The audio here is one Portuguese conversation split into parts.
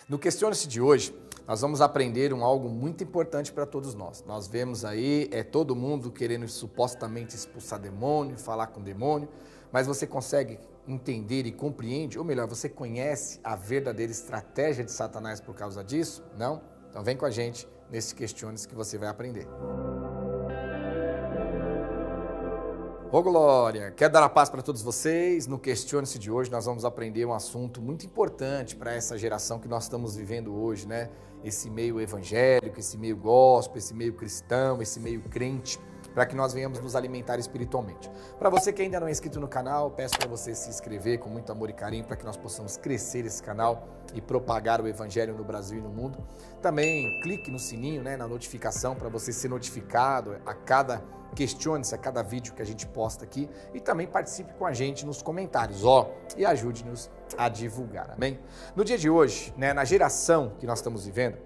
No Questione-se de hoje, nós vamos aprender algo muito importante para todos nós. Nós vemos aí, todo mundo querendo supostamente expulsar demônio, falar com demônio, mas você consegue entender e compreende, ou melhor, você conhece a verdadeira estratégia de Satanás por causa disso? Não? Então vem com a gente nesse Questione-se que você vai aprender. Ô glória, quero dar a paz para todos vocês. No Questione-se de hoje nós vamos aprender um assunto muito importante para essa geração que nós estamos vivendo hoje, né? Esse meio evangélico, esse meio gospel, esse meio cristão, esse meio crente, para que nós venhamos nos alimentar espiritualmente. Para você que ainda não é inscrito no canal, peço para você se inscrever com muito amor e carinho para que nós possamos crescer esse canal e propagar o evangelho no Brasil e no mundo. Também clique no sininho, né, na notificação para você ser notificado a cada Questione-se a cada vídeo que a gente posta aqui e também participe com a gente nos comentários, e ajude-nos a divulgar, amém? No dia de hoje, né, na geração que nós estamos vivendo,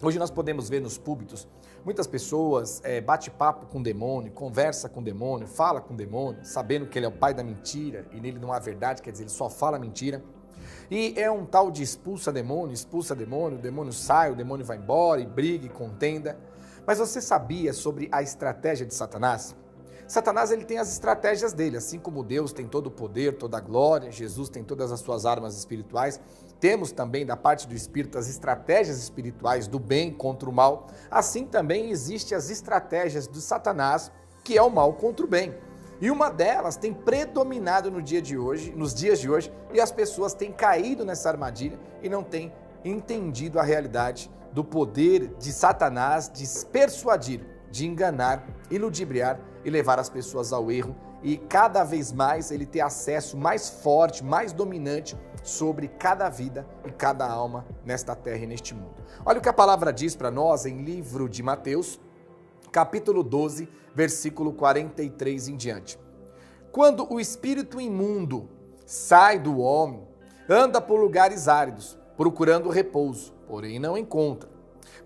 hoje nós podemos ver nos púlpitos muitas pessoas bate papo com o demônio, conversa com o demônio, fala com o demônio, sabendo que ele é o pai da mentira e nele não há verdade, quer dizer, ele só fala mentira. E é um tal de expulsa demônio, o demônio sai, o demônio vai embora e briga e contenda. Mas você sabia sobre a estratégia de Satanás? Satanás ele tem as estratégias dele, assim como Deus tem todo o poder, toda a glória, Jesus tem todas as suas armas espirituais, temos também da parte do Espírito as estratégias espirituais do bem contra o mal, assim também existem as estratégias de Satanás, que é o mal contra o bem. E uma delas tem predominado nos dias de hoje, e as pessoas têm caído nessa armadilha e não têm entendido a realidade do poder de Satanás de persuadir, de enganar, iludibriar e levar as pessoas ao erro e cada vez mais ele ter acesso mais forte, mais dominante sobre cada vida e cada alma nesta terra e neste mundo. Olha o que a palavra diz para nós em livro de Mateus, capítulo 12, versículo 43 em diante. Quando o espírito imundo sai do homem, anda por lugares áridos, procurando repouso, porém não encontra.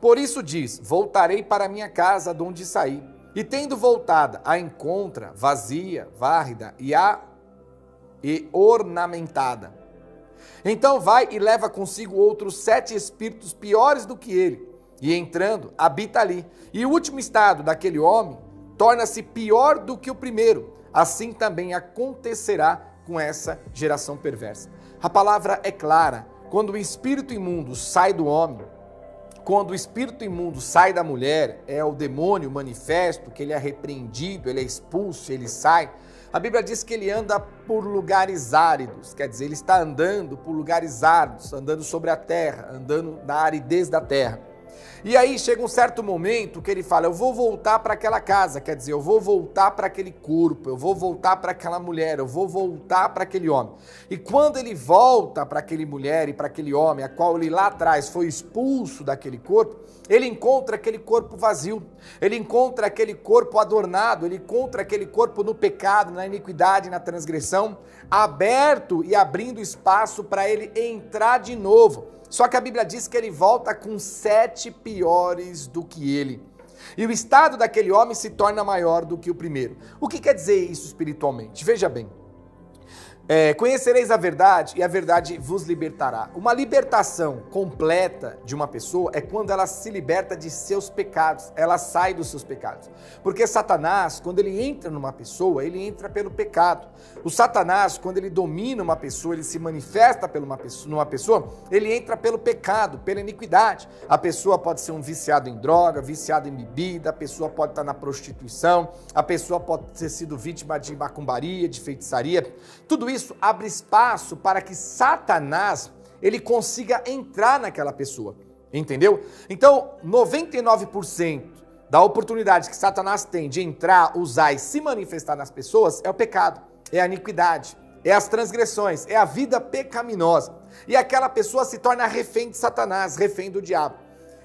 Por isso diz, voltarei para minha casa de onde saí. E tendo voltada, a encontra vazia, varrida e ornamentada. Então vai e leva consigo outros 7 espíritos piores do que ele. E entrando, habita ali. E o último estado daquele homem torna-se pior do que o primeiro. Assim também acontecerá com essa geração perversa. A palavra é clara. Quando o espírito imundo sai do homem, quando o espírito imundo sai da mulher, é o demônio manifesto, que ele é repreendido, ele é expulso, ele sai. A Bíblia diz que ele anda por lugares áridos, quer dizer, ele está andando por lugares áridos, andando sobre a terra, andando na aridez da terra. E aí chega um certo momento que ele fala, eu vou voltar para aquela casa, quer dizer, eu vou voltar para aquele corpo, eu vou voltar para aquela mulher, eu vou voltar para aquele homem. E quando ele volta para aquele mulher e para aquele homem, a qual ele lá atrás foi expulso daquele corpo, ele encontra aquele corpo vazio, ele encontra aquele corpo adornado, ele encontra aquele corpo no pecado, na iniquidade, na transgressão, aberto e abrindo espaço para ele entrar de novo. Só que a Bíblia diz que ele volta com 7 piores do que ele. E o estado daquele homem se torna maior do que o primeiro. O que quer dizer isso espiritualmente? Veja bem. Conhecereis a verdade e a verdade vos libertará. Uma libertação completa de uma pessoa é quando ela se liberta de seus pecados, ela sai dos seus pecados. Porque Satanás, quando ele entra numa pessoa, ele entra pelo pecado. O Satanás, quando ele domina uma pessoa, ele se manifesta numa pessoa, ele entra pelo pecado, pela iniquidade. A pessoa pode ser um viciado em droga, viciado em bebida, a pessoa pode estar na prostituição, a pessoa pode ter sido vítima de macumbaria, de feitiçaria. Tudo isso abre espaço para que Satanás ele consiga entrar naquela pessoa, entendeu? Então, 99% da oportunidade que Satanás tem de entrar, usar e se manifestar nas pessoas é o pecado, é a iniquidade, é as transgressões, é a vida pecaminosa. E aquela pessoa se torna refém de Satanás, refém do diabo.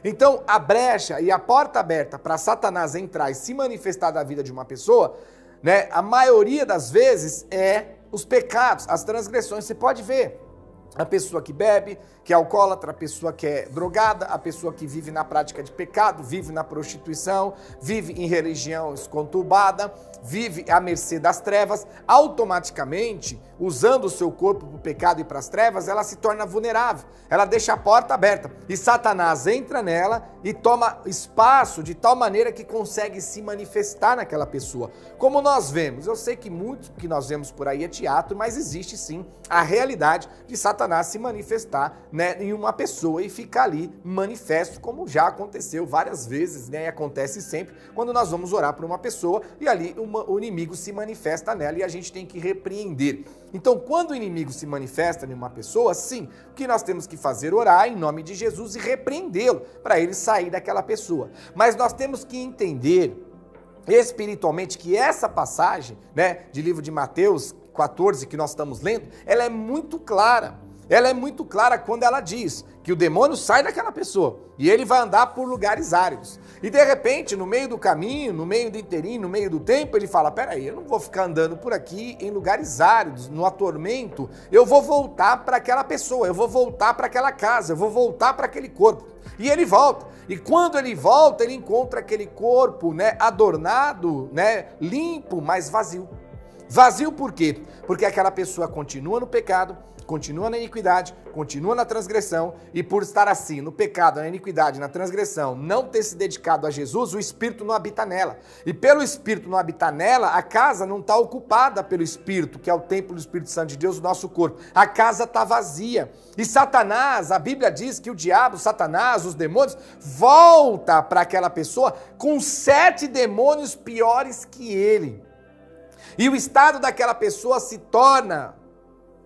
Então, a brecha e a porta aberta para Satanás entrar e se manifestar na vida de uma pessoa, né, a maioria das vezes é os pecados, as transgressões. Você pode ver A pessoa que bebe, que é alcoólatra, a pessoa que é drogada, a pessoa que vive na prática de pecado, vive na prostituição, vive em religião conturbada, vive à mercê das trevas, automaticamente, usando o seu corpo para o pecado e para as trevas, ela se torna vulnerável, ela deixa a porta aberta e Satanás entra nela e toma espaço de tal maneira que consegue se manifestar naquela pessoa. Como nós vemos, eu sei que muito que nós vemos por aí é teatro, mas existe sim a realidade de Satanás se manifestar, né, em uma pessoa e ficar ali manifesto, como já aconteceu várias vezes, né, e acontece sempre quando nós vamos orar por uma pessoa e ali o inimigo se manifesta nela e a gente tem que repreender. Então, quando o inimigo se manifesta em uma pessoa, sim, o que nós temos que fazer? Orar em nome de Jesus e repreendê-lo, para ele sair daquela pessoa. Mas nós temos que entender espiritualmente que essa passagem, né, de livro de Mateus 14 que nós estamos lendo, ela é muito clara. Ela é muito clara quando ela diz que o demônio sai daquela pessoa e ele vai andar por lugares áridos. E de repente, no meio do caminho, no meio do inteirinho, no meio do tempo, ele fala, peraí, eu não vou ficar andando por aqui em lugares áridos, no atormento, eu vou voltar para aquela pessoa, eu vou voltar para aquela casa, eu vou voltar para aquele corpo. E ele volta. E quando ele volta, ele encontra aquele corpo, né, adornado, né, limpo, mas vazio. Vazio por quê? Porque aquela pessoa continua no pecado, continua na iniquidade, continua na transgressão, e por estar assim, no pecado, na iniquidade, na transgressão, não ter se dedicado a Jesus, o Espírito não habita nela. E pelo Espírito não habitar nela, a casa não está ocupada pelo Espírito, que é o templo do Espírito Santo de Deus, o nosso corpo. A casa está vazia. E Satanás, a Bíblia diz que o diabo, Satanás, os demônios, volta para aquela pessoa com 7 demônios piores que ele. E o estado daquela pessoa se torna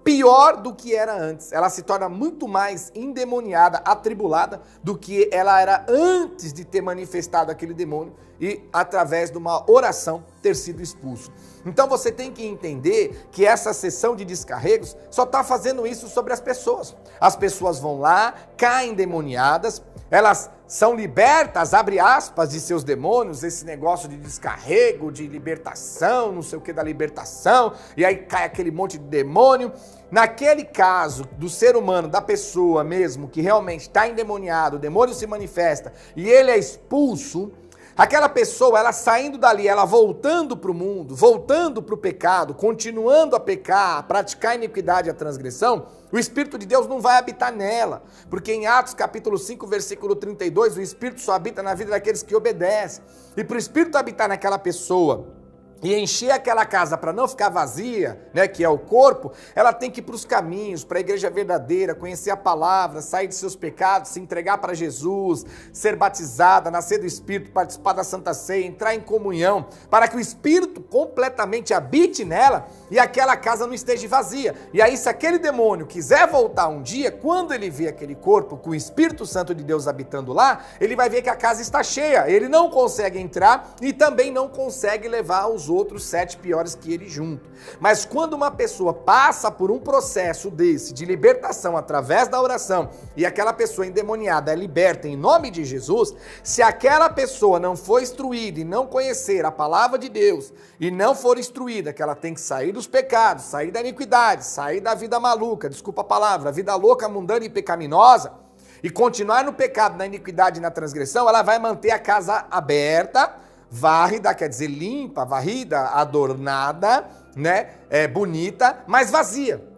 pior do que era antes. Ela se torna muito mais endemoniada, atribulada do que ela era antes de ter manifestado aquele demônio e através de uma oração ter sido expulso. Então você tem que entender que essa sessão de descarregos só está fazendo isso sobre as pessoas. As pessoas vão lá, caem endemoniadas, elas são libertas, abre aspas, de seus demônios, esse negócio de descarrego, de libertação, não sei o que da libertação, e aí cai aquele monte de demônio. Naquele caso do ser humano, da pessoa mesmo, que realmente está endemoniado, o demônio se manifesta e ele é expulso, aquela pessoa, ela saindo dali, ela voltando para o mundo, voltando para o pecado, continuando a pecar, a praticar a iniquidade e a transgressão, o Espírito de Deus não vai habitar nela, porque em Atos capítulo 5, versículo 32, o Espírito só habita na vida daqueles que obedecem. E para o Espírito habitar naquela pessoa e encher aquela casa para não ficar vazia, né, que é o corpo, ela tem que ir para os caminhos, para a igreja verdadeira, conhecer a palavra, sair de seus pecados, se entregar para Jesus, ser batizada, nascer do Espírito, participar da Santa Ceia, entrar em comunhão, para que o Espírito completamente habite nela e aquela casa não esteja vazia. E aí, se aquele demônio quiser voltar um dia, quando ele vê aquele corpo com o Espírito Santo de Deus habitando lá, ele vai ver que a casa está cheia, ele não consegue entrar e também não consegue levar os outros 7 piores que ele junto. Mas quando uma pessoa passa por um processo desse, de libertação através da oração, e aquela pessoa endemoniada é liberta em nome de Jesus, se aquela pessoa não for instruída e não conhecer a palavra de Deus, e não for instruída que ela tem que sair dos pecados, sair da iniquidade, sair da vida maluca, desculpa a palavra, vida louca, mundana e pecaminosa, e continuar no pecado, na iniquidade e na transgressão, ela vai manter a casa aberta, varrida, quer dizer limpa, varrida, adornada, né, bonita, mas vazia.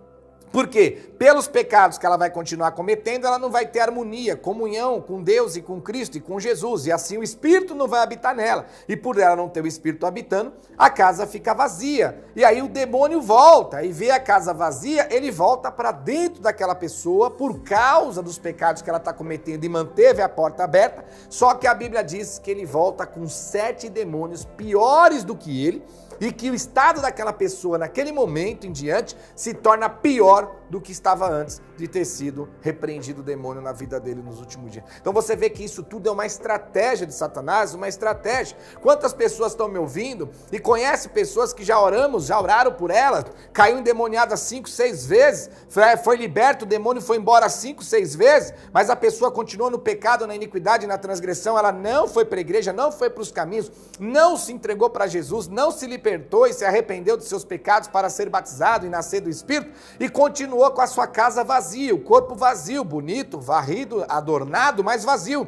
Por quê? Pelos pecados que ela vai continuar cometendo, ela não vai ter harmonia, comunhão com Deus e com Cristo e com Jesus, e assim o Espírito não vai habitar nela. E por ela não ter o Espírito habitando, a casa fica vazia. E aí o demônio volta, e vê a casa vazia, ele volta para dentro daquela pessoa por causa dos pecados que ela está cometendo e manteve a porta aberta, só que a Bíblia diz que ele volta com 7 demônios piores do que ele, e que o estado daquela pessoa naquele momento em diante se torna pior do que estava antes de ter sido repreendido o demônio na vida dele nos últimos dias. Então você vê que isso tudo é uma estratégia de Satanás, uma estratégia. Quantas pessoas estão me ouvindo e conhecem pessoas que já oraram por elas, caiu endemoniada 5, 6 vezes, foi liberto, o demônio foi embora 5, 6 vezes, mas a pessoa continua no pecado, na iniquidade, na transgressão, ela não foi para a igreja, não foi para os caminhos, não se entregou para Jesus, não se libertou, libertou e se arrependeu dos seus pecados para ser batizado e nascer do Espírito, e continuou com a sua casa vazia, o corpo vazio, bonito, varrido, adornado, mas vazio.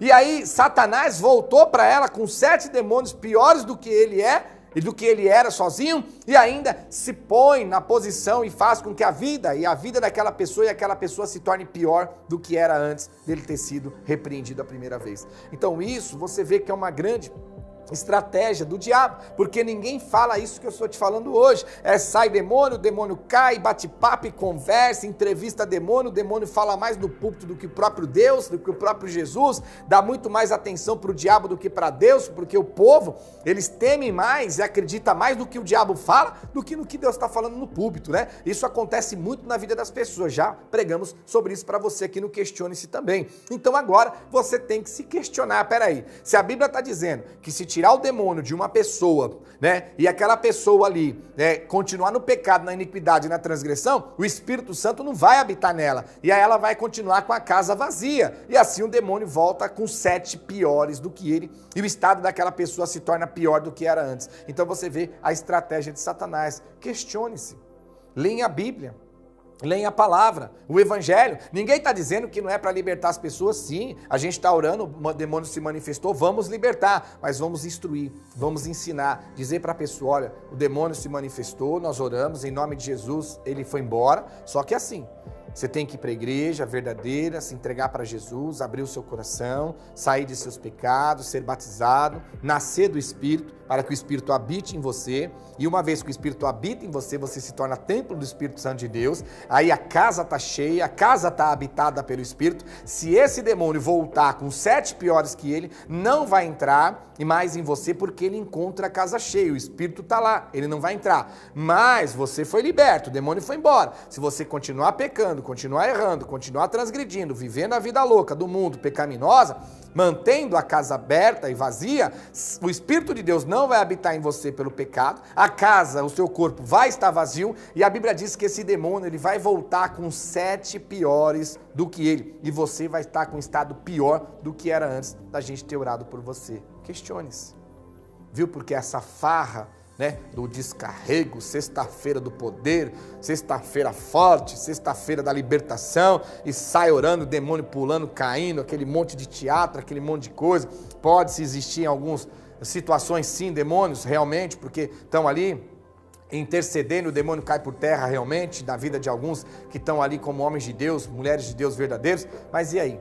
E aí Satanás voltou para ela com 7 demônios piores do que ele é, e do que ele era sozinho, e ainda se põe na posição e faz com que a vida daquela pessoa e aquela pessoa se torne pior do que era antes dele ter sido repreendido a primeira vez. Então isso você vê que é uma grande estratégia do diabo, porque ninguém fala isso que eu estou te falando hoje. Sai demônio, o demônio cai, bate papo e conversa, entrevista demônio, o demônio fala mais no púlpito do que o próprio Deus, do que o próprio Jesus, dá muito mais atenção para o diabo do que para Deus, porque o povo, eles temem mais e acreditam mais no que o diabo fala do que no que Deus está falando no púlpito, né? Isso acontece muito na vida das pessoas, já pregamos sobre isso para você aqui no Questione-se também. Então agora você tem que se questionar, peraí, se a Bíblia está dizendo que se tirar o demônio de uma pessoa, né, e aquela pessoa ali, né, continuar no pecado, na iniquidade e na transgressão, o Espírito Santo não vai habitar nela, e aí ela vai continuar com a casa vazia, e assim o demônio volta com 7 piores do que ele, e o estado daquela pessoa se torna pior do que era antes. Então você vê a estratégia de Satanás. Questione-se, leia a Bíblia, leem a palavra, o evangelho. Ninguém está dizendo que não é para libertar as pessoas, sim. A gente está orando, o demônio se manifestou, vamos libertar, mas vamos instruir, vamos ensinar, dizer para a pessoa, olha, o demônio se manifestou, nós oramos, em nome de Jesus, ele foi embora, só que assim, você tem que ir para a igreja verdadeira, se entregar para Jesus, abrir o seu coração, sair de seus pecados, ser batizado, nascer do Espírito, para que o Espírito habite em você. E uma vez que o Espírito habita em você, você se torna templo do Espírito Santo de Deus. Aí a casa está cheia, a casa está habitada pelo Espírito. Se esse demônio voltar com 7 piores que ele, não vai entrar mais em você, porque ele encontra a casa cheia. O Espírito está lá, ele não vai entrar. Mas você foi liberto, o demônio foi embora. Se você continuar pecando, continuar errando, continuar transgredindo, vivendo a vida louca do mundo pecaminosa, mantendo a casa aberta e vazia, o Espírito de Deus não vai habitar em você pelo pecado, a casa, o seu corpo vai estar vazio, e a Bíblia diz que esse demônio ele vai voltar com 7 piores do que ele, e você vai estar com um estado pior do que era antes da gente ter orado por você. Questione-se, viu? Porque essa farra, né, do descarrego, sexta-feira do poder, sexta-feira forte, sexta-feira da libertação, e sai orando, demônio pulando, caindo, aquele monte de teatro, aquele monte de coisa. Pode-se existir em algumas situações sim, demônios realmente, porque estão ali intercedendo, o demônio cai por terra realmente, na vida de alguns que estão ali como homens de Deus, mulheres de Deus verdadeiros. Mas e aí?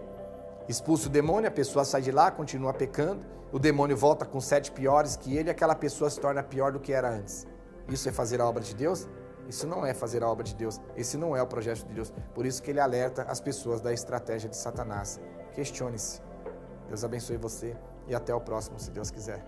Expulsa o demônio, a pessoa sai de lá, continua pecando, o demônio volta com 7 piores que ele, e aquela pessoa se torna pior do que era antes. Isso é fazer a obra de Deus? Isso não é fazer a obra de Deus, esse não é o projeto de Deus. Por isso que ele alerta as pessoas da estratégia de Satanás. Questione-se. Deus abençoe você e até o próximo, se Deus quiser.